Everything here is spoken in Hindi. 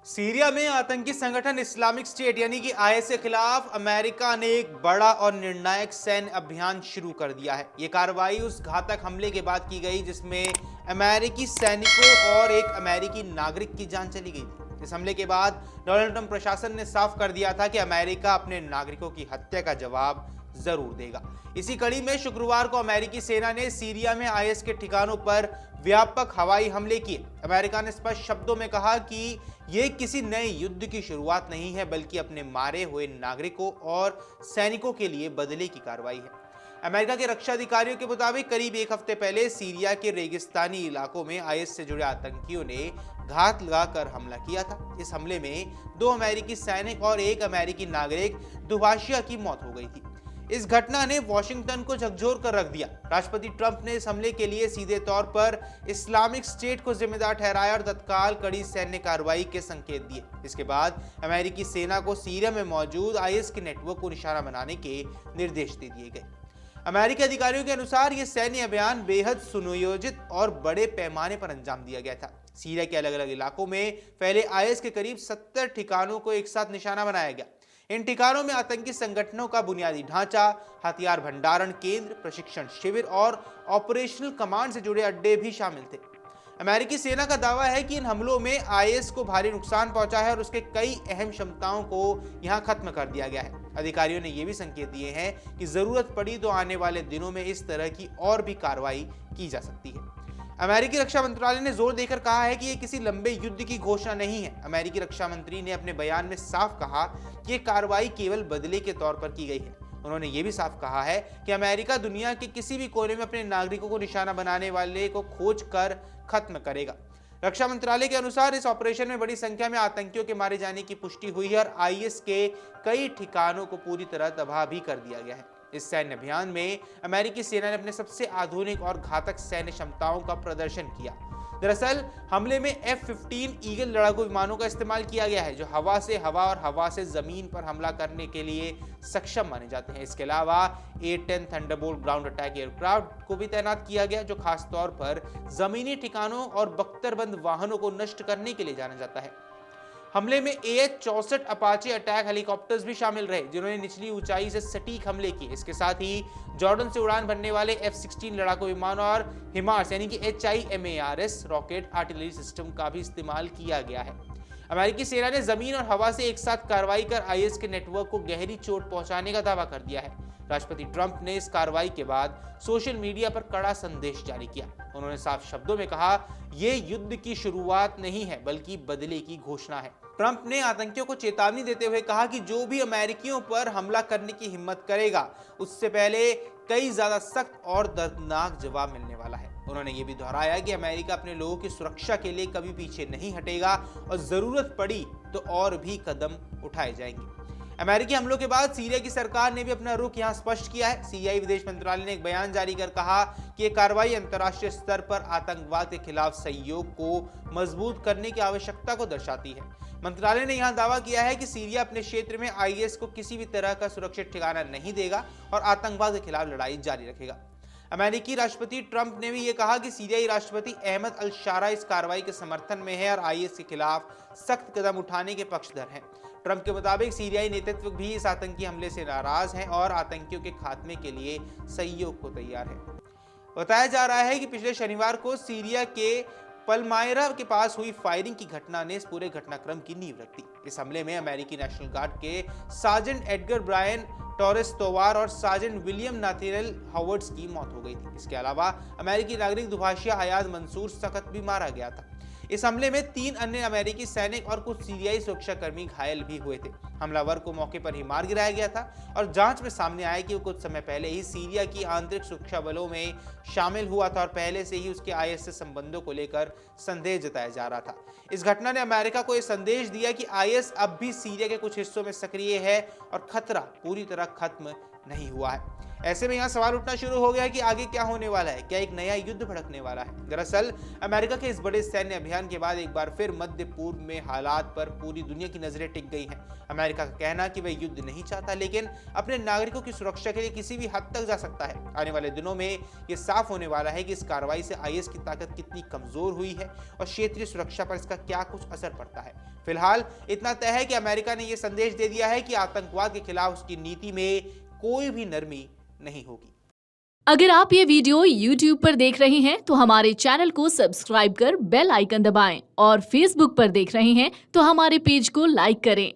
सीरिया में आतंकी संगठन इस्लामिक स्टेट यानी कि आईएस के खिलाफ अमेरिका ने एक बड़ा और निर्णायक सैन्य अभियान शुरू कर दिया है। ये कार्रवाई उस घातक हमले के बाद की गई जिसमें अमेरिकी सैनिकों और एक अमेरिकी नागरिक की जान चली गई थी। इस हमले के बाद डोनाल्ड ट्रंप प्रशासन ने साफ कर दिया था कि अमेरिका अपने नागरिकों की हत्या का जवाब जरूर देगा। इसी कड़ी में शुक्रवार को अमेरिकी सेना ने सीरिया में आईएस के ठिकानों पर व्यापक हवाई हमले किए। अमेरिका ने स्पष्ट शब्दों में कहा कि यह किसी नए युद्ध की शुरुआत नहीं है, बल्कि अपने मारे हुए नागरिकों और सैनिकों के लिए बदले की कार्रवाई है। अमेरिका के रक्षा अधिकारियों के मुताबिक करीब एक हफ्ते पहले सीरिया के रेगिस्तानी इलाकों में आईएस से जुड़े आतंकियों ने घात लगाकर हमला किया था। इस हमले में 2 अमेरिकी सैनिक और 1 अमेरिकी नागरिक दुभाषिया की मौत हो गई थी। इस घटना ने वॉशिंगटन को झकझोर कर रख दिया। राष्ट्रपति ट्रंप ने इस हमले के लिए सीधे तौर पर इस्लामिक स्टेट को जिम्मेदार ठहराया और तत्काल कड़ी सैन्य कार्रवाई के संकेत दिए। इसके बाद अमेरिकी सेना को सीरिया में मौजूद आईएस के नेटवर्क को निशाना बनाने के निर्देश दे दिए गए। अमेरिकी अधिकारियों के अनुसार यह सैन्य अभियान बेहद सुनियोजित और बड़े पैमाने पर अंजाम दिया गया था। सीरिया के अलग अलग इलाकों में फैले आईएस के करीब 70 ठिकानों को एक साथ निशाना बनाया गया। इन ठिकानों में आतंकी संगठनों का बुनियादी ढांचा, हथियार भंडारण केंद्र, प्रशिक्षण शिविर और ऑपरेशनल कमांड से जुड़े अड्डे भी शामिल थे। अमेरिकी सेना का दावा है कि इन हमलों में आईएस को भारी नुकसान पहुंचा है और उसके कई अहम क्षमताओं को यहां खत्म कर दिया गया है। अधिकारियों ने यह भी संकेत दिए हैं कि जरूरत पड़ी तो आने वाले दिनों में इस तरह की और भी कार्रवाई की जा सकती है। अमेरिकी रक्षा मंत्रालय ने जोर देकर कहा है कि यह किसी लंबे युद्ध की घोषणा नहीं है। अमेरिकी रक्षा मंत्री ने अपने बयान में साफ कहा कि यह कार्रवाई केवल बदले के तौर पर की गई है। उन्होंने यह भी साफ कहा है कि अमेरिका दुनिया के किसी भी कोने में अपने नागरिकों को निशाना बनाने वाले को खोज कर खत्म करेगा। रक्षा मंत्रालय के अनुसार इस ऑपरेशन में बड़ी संख्या में आतंकियों के मारे जाने की पुष्टि हुई है और आईएस के कई ठिकानों को पूरी तरह तबाह भी कर दिया गया है। इस सैन्य अभियान में अमेरिकी सेना ने अपने सबसे आधुनिक और घातक सैन्य क्षमताओं का प्रदर्शन किया। दरअसल हमले में F-15 ईगल लड़ाकू विमानों का इस्तेमाल किया गया है, जो हवा से हवा और हवा से जमीन पर हमला करने के लिए सक्षम माने जाते हैं। इसके अलावा A-10 Thunderbolt ground attack aircraft को भी तैनात किया गया, जो खास तौर पर जमीनी ठिकानों और बख्तरबंद वाहनों को नष्ट करने के लिए जाना जाता है। हमले में AH-64 अपाचे अटैक हेलीकॉप्टर्स भी शामिल रहे, जिन्होंने निचली ऊंचाई से सटीक हमले किए। इसके साथ ही जॉर्डन से उड़ान भरने वाले F-16 लड़ाकू विमान और हिमार्स यानी कि HIMARS रॉकेट आर्टिलरी सिस्टम का भी इस्तेमाल किया गया है। अमेरिकी सेना ने जमीन और हवा से एक साथ कार्रवाई कर आईएस के नेटवर्क को गहरी चोट पहुंचाने का दावा कर दिया है। राष्ट्रपति ट्रंप ने इस कार्रवाई के बाद सोशल मीडिया पर कड़ा संदेश जारी किया। उन्होंने साफ शब्दों में कहा, यह युद्ध की शुरुआत नहीं है, बल्कि बदले की घोषणा है। ट्रंप ने आतंकियों को चेतावनी देते हुए कहा कि जो भी अमेरिकियों पर हमला करने की हिम्मत करेगा, उससे पहले कई ज्यादा सख्त और दर्दनाक जवाब मिलने वाला है। उन्होंने ये भी दोहराया कि अमेरिका अपने लोगों की सुरक्षा के लिए कभी पीछे नहीं हटेगा और जरूरत पड़ी तो और भी कदम उठाए जाएंगे। अमेरिकी हमलों के बाद सीरिया की सरकार ने भी अपना रुख यहां स्पष्ट किया है। सीरियाई विदेश मंत्रालय ने एक बयान जारी कर कहा कि यह कार्रवाई अंतर्राष्ट्रीय स्तर पर आतंकवाद के खिलाफ सहयोग को मजबूत करने की आवश्यकता को दर्शाती है। मंत्रालय ने यहां दावा किया है कि सीरिया अपने क्षेत्र में आईएस को किसी भी तरह का सुरक्षित ठिकाना नहीं देगा और आतंकवाद के खिलाफ लड़ाई जारी रखेगा। अमेरिकी राष्ट्रपति ट्रंप ने भी यह कहा कि सीरियाई राष्ट्रपति अहमद अल शारा इस कार्रवाई के समर्थन में है और आईएस के खिलाफ सख्त कदम उठाने के पक्षधर हैं। ट्रंप के मुताबिक सीरियाई नेतृत्व भी इस आतंकी हमले से नाराज है और आतंकियों के खात्मे के लिए सहयोग को तैयार है। बताया जा रहा है कि पिछले शनिवार को सीरिया के पलमायरा के पास हुई फायरिंग की घटना ने इस पूरे घटनाक्रम की नींव रख दी। इस हमले में अमेरिकी नेशनल गार्ड के सार्जेंट एडगर ब्रायन टॉरेस तोवार और सार्जेंट विलियम नाथानिएल हॉवर्ड्स की मौत हो गई थी। इसके अलावा अमेरिकी नागरिक दुभाषिया हयात मंसूर सख्त भी मारा गया था। इस हमले में 3 अन्य अमेरिकी सैनिक और कुछ सीरियाई सुरक्षाकर्मी घायल भी हुए थे। हमलावर को मौके पर ही मार गिराया गया था और जांच में सामने आया कि वो कुछ समय पहले ही सीरिया की आंतरिक सुरक्षा बलों में शामिल हुआ था और पहले से ही उसके आईएस से संबंधों को लेकर संदेह जताया जा रहा था। इस घटना ने अमेरिका को यह संदेश दिया कि आईएस अब भी सीरिया के कुछ हिस्सों में सक्रिय है और खतरा पूरी तरह खत्म नहीं हुआ है। ऐसे में यहाँ सवाल उठना शुरू हो गया कि आगे क्या होने वाला है, क्या एक नया युद्ध भड़कने वाला है। दरअसल अमेरिका के इस बड़े सैन्य अभियान के बाद एक बार फिर मध्य पूर्व में हालात पर पूरी दुनिया की नजरें टिक गई हैं। अमेरिका का कहना कि वह युद्ध नहीं चाहता, लेकिन अपने नागरिकों की सुरक्षा के लिए किसी भी हद तक जा सकता है। आने वाले दिनों में ये साफ होने वाला है कि इस कार्रवाई से आईएस की ताकत कितनी कमजोर हुई है और क्षेत्रीय सुरक्षा पर इसका क्या कुछ असर पड़ता है। फिलहाल इतना तय है कि अमेरिका ने यह संदेश दे दिया है कि आतंकवाद के खिलाफ उसकी नीति में कोई भी नरमी नहीं होगी। अगर आप ये वीडियो YouTube पर देख रहे हैं तो हमारे चैनल को सब्सक्राइब कर बेल आइकन दबाएं और Facebook पर देख रहे हैं तो हमारे पेज को लाइक करें।